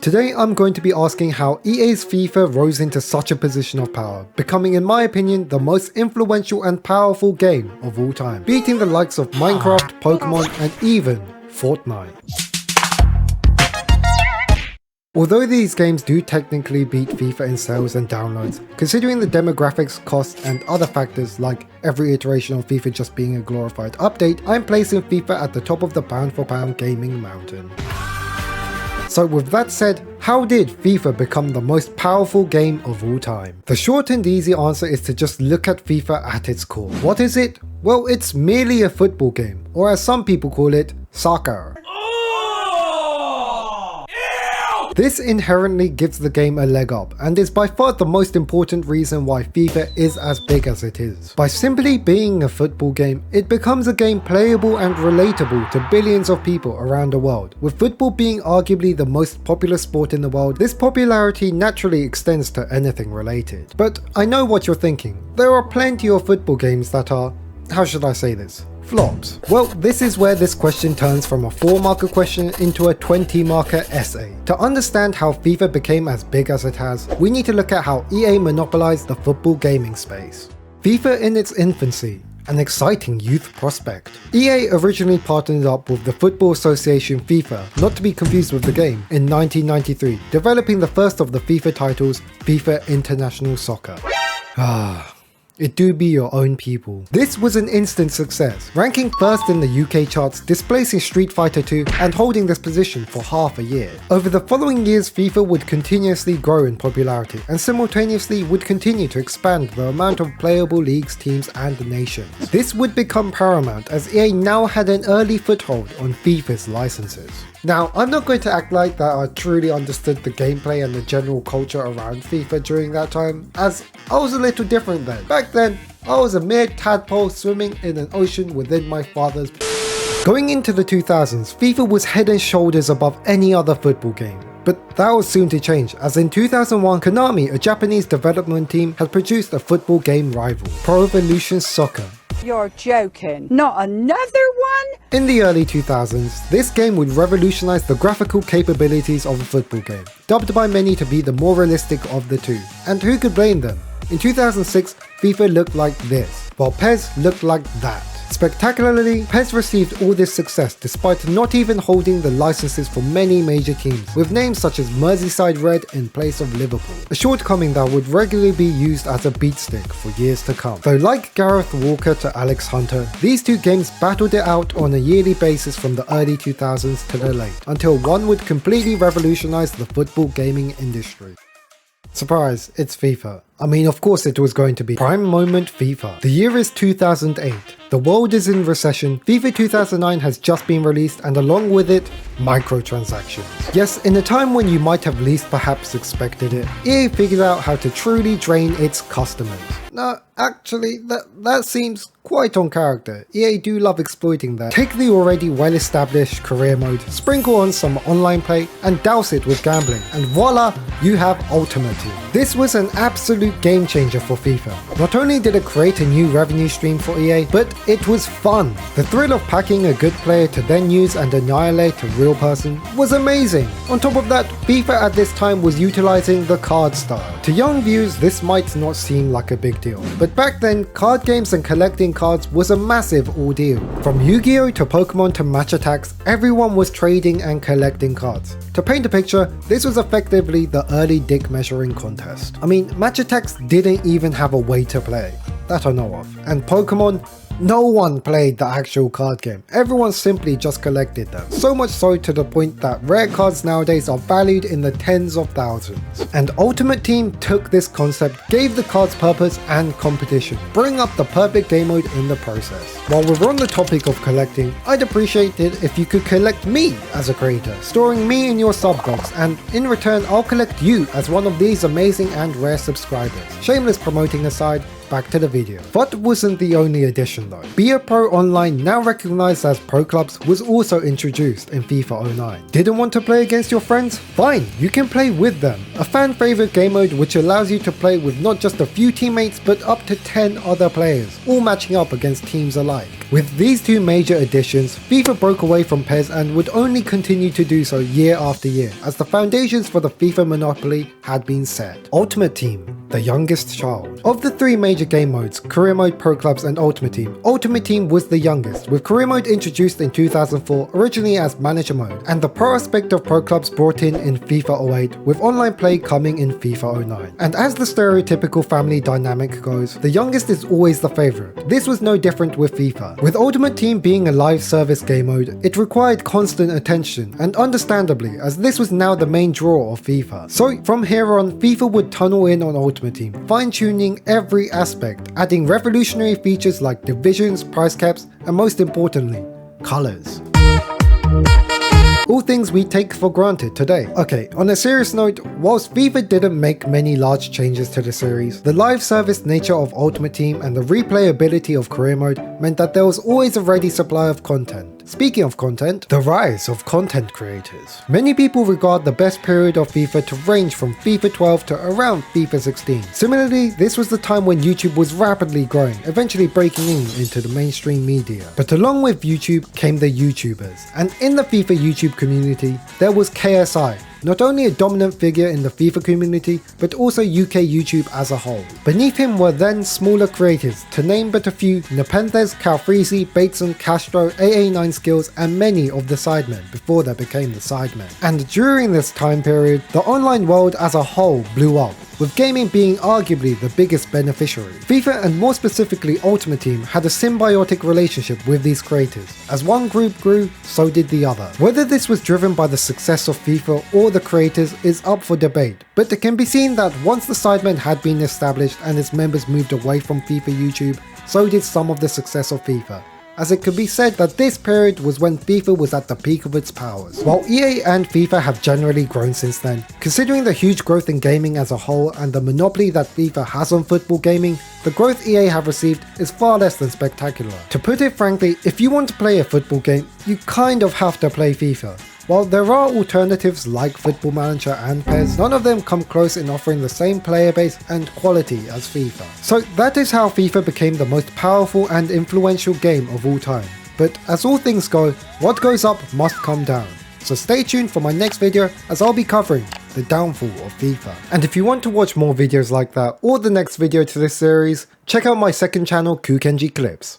Today I'm going to be asking how EA's FIFA rose into such a position of power, becoming in my opinion the most influential and powerful game of all time, beating the likes of Minecraft, Pokemon and even Fortnite. Although these games do technically beat FIFA in sales and downloads, considering the demographics, costs and other factors like every iteration of FIFA just being a glorified update, I'm placing FIFA at the top of the pound for pound gaming mountain. So with that said, how did FIFA become the most powerful game of all time? The short and easy answer is to just look at FIFA at its core. What is it? Well, it's merely a football game, or as some people call it, soccer. This inherently gives the game a leg up and is by far the most important reason why FIFA is as big as it is. By simply being a football game, it becomes a game playable and relatable to billions of people around the world. With football being arguably the most popular sport in the world, this popularity naturally extends to anything related. But I know what you're thinking. There are plenty of football games that are, how should I say this? Flops. Well, this is where this question turns from a 4-marker question into a 20-marker essay. To understand how FIFA became as big as it has, we need to look at how EA monopolized the football gaming space. FIFA in its infancy, an exciting youth prospect. EA originally partnered up with the Football Association FIFA, not to be confused with the game, in 1993, developing the first of the FIFA titles, FIFA International Soccer. It do be your own people. This was an instant success, ranking first in the UK charts, displacing Street Fighter 2 and holding this position for half a year. Over the following years, FIFA would continuously grow in popularity and simultaneously would continue to expand the amount of playable leagues, teams and nations. This would become paramount as EA now had an early foothold on FIFA's licenses. Now, I'm not going to act like that I truly understood the gameplay and the general culture around FIFA during that time, as I was a little different then. Back then, I was a mere tadpole swimming in an ocean within my father's. Going into the 2000s, FIFA was head and shoulders above any other football game. But that was soon to change, as in 2001, Konami, a Japanese development team, had produced a football game rival, Pro Evolution Soccer. You're joking. Not another one? In the early 2000s, this game would revolutionize the graphical capabilities of a football game, dubbed by many to be the more realistic of the two. And who could blame them? In 2006, FIFA looked like this, while PES looked like that. Spectacularly, PES received all this success despite not even holding the licenses for many major teams, with names such as Merseyside Red in place of Liverpool, a shortcoming that would regularly be used as a beatstick for years to come. Though like Gareth Walker to Alex Hunter, these two games battled it out on a yearly basis from the early 2000s to the late, until one would completely revolutionize the football gaming industry. Surprise, it's FIFA. I mean, of course it was going to be prime moment FIFA. The year is 2008. The world is in recession, FIFA 2009 has just been released and along with it, microtransactions. Yes, in a time when you might have least perhaps expected it, EA figured out how to truly drain its customers. No, actually, that seems quite on character. EA do love exploiting that. Take the already well-established career mode, sprinkle on some online play, and douse it with gambling, and voila, you have Ultimate Team. This was an absolute game changer for FIFA. Not only did it create a new revenue stream for EA, but it was fun. The thrill of packing a good player to then use and annihilate a real person was amazing. On top of that, FIFA at this time was utilizing the card style. To young viewers, this might not seem like a big deal, but back then, card games and collecting cards was a massive ordeal. From Yu-Gi-Oh to Pokemon to Match Attacks, everyone was trading and collecting cards. To paint a picture, this was effectively the early dick measuring contest. I mean, Match Attacks didn't even have a way to play, that I know of. And Pokemon, no one played the actual card game, everyone simply just collected them. So much so to the point that rare cards nowadays are valued in the tens of thousands. And Ultimate Team took this concept, gave the cards purpose and competition, bring up the perfect game mode in the process. While we're on the topic of collecting, I'd appreciate it if you could collect me as a creator, storing me in your sub box, and in return I'll collect you as one of these amazing and rare subscribers. Shameless promoting aside, back to the video. But wasn't the only addition though. Be a Pro Online, now recognized as Pro Clubs, was also introduced in FIFA 09. Didn't want to play against your friends? Fine, you can play with them. A fan favorite game mode which allows you to play with not just a few teammates but up to 10 other players, all matching up against teams alike. With these two major additions, FIFA broke away from PES and would only continue to do so year after year, as the foundations for the FIFA monopoly had been set. Ultimate Team, the youngest child. Of the three major game modes, Career Mode, Pro Clubs and Ultimate Team was the youngest, with Career Mode introduced in 2004 originally as Manager Mode, and the pro aspect of Pro Clubs brought in FIFA 08, with online play coming in FIFA 09. And as the stereotypical family dynamic goes, the youngest is always the favourite. This was no different with FIFA. With Ultimate Team being a live service game mode, it required constant attention, and understandably, as this was now the main draw of FIFA. So from here on, FIFA would tunnel in on Ultimate Team, fine-tuning every aspect, adding revolutionary features like divisions, price caps, and most importantly, colours. All things we take for granted today. Okay, on a serious note, whilst FIFA didn't make many large changes to the series, the live service nature of Ultimate Team and the replayability of Career Mode meant that there was always a ready supply of content. Speaking of content, the rise of content creators. Many people regard the best period of FIFA to range from FIFA 12 to around FIFA 16. Similarly, this was the time when YouTube was rapidly growing, eventually breaking into the mainstream media. But along with YouTube came the YouTubers, and in the FIFA YouTube community, there was KSI, not only a dominant figure in the FIFA community, but also UK YouTube as a whole. Beneath him were then smaller creators, to name but a few: Nepenthes, Calfreezy, Bateson, Castro, AA9 Skills, and many of the sidemen before they became the sidemen. And during this time period, the online world as a whole blew up, with gaming being arguably the biggest beneficiary. FIFA, and more specifically Ultimate Team, had a symbiotic relationship with these creators. As one group grew, so did the other. Whether this was driven by the success of FIFA or the creators is up for debate, but it can be seen that once the sidemen had been established and its members moved away from FIFA YouTube, so did some of the success of FIFA, as it could be said that this period was when FIFA was at the peak of its powers. While EA and FIFA have generally grown since then, considering the huge growth in gaming as a whole and the monopoly that FIFA has on football gaming, the growth EA have received is far less than spectacular. To put it frankly, if you want to play a football game, you kind of have to play FIFA. While there are alternatives like Football Manager and PES, none of them come close in offering the same player base and quality as FIFA. So that is how FIFA became the most powerful and influential game of all time. But as all things go, what goes up must come down. So stay tuned for my next video, as I'll be covering the downfall of FIFA. And if you want to watch more videos like that or the next video to this series, check out my second channel, KooKenjiClips.